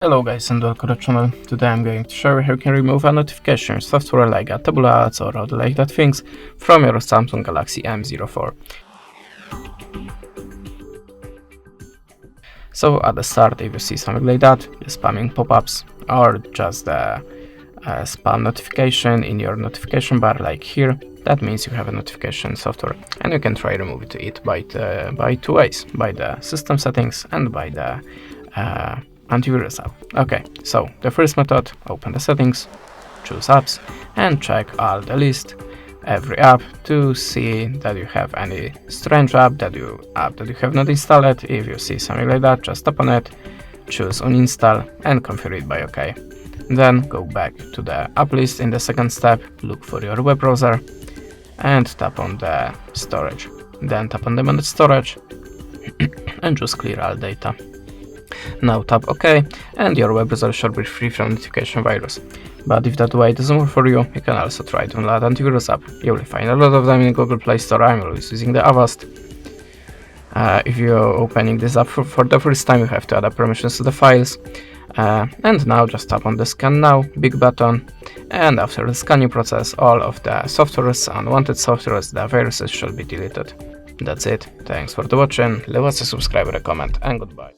Hello guys and welcome to the channel. Today I'm going to show you how you can remove a notification software like a tabula ads or other like that things from your Samsung Galaxy M04. So at the start, if you see something like that, the spamming pop-ups or just the spam notification in your notification bar like here, that means you have a notification software and you can try remove it by two ways, by the system settings and by the antivirus app. Okay, so the first method, open the settings, choose apps and check all the list, every app to see that you have any strange app that you have not installed. If you see something like that, just tap on it, choose uninstall and configure it by OK. Then go back to the app list in the second step, look for your web browser and tap on the storage. Then tap on the manage storage and just clear all data. Now tap OK and your web browser should be free from notification virus. But if that way doesn't work for you, you can also try to download antivirus app. You will find a lot of them in Google Play Store. I'm always using the Avast. If you're opening this app for the first time, you have to add permissions to the files. And now just tap on the scan now big button, and after the scanning process, all of the softwares, unwanted softwares, the viruses should be deleted. That's it. Thanks for watching. Leave us a subscribe, a comment, and goodbye.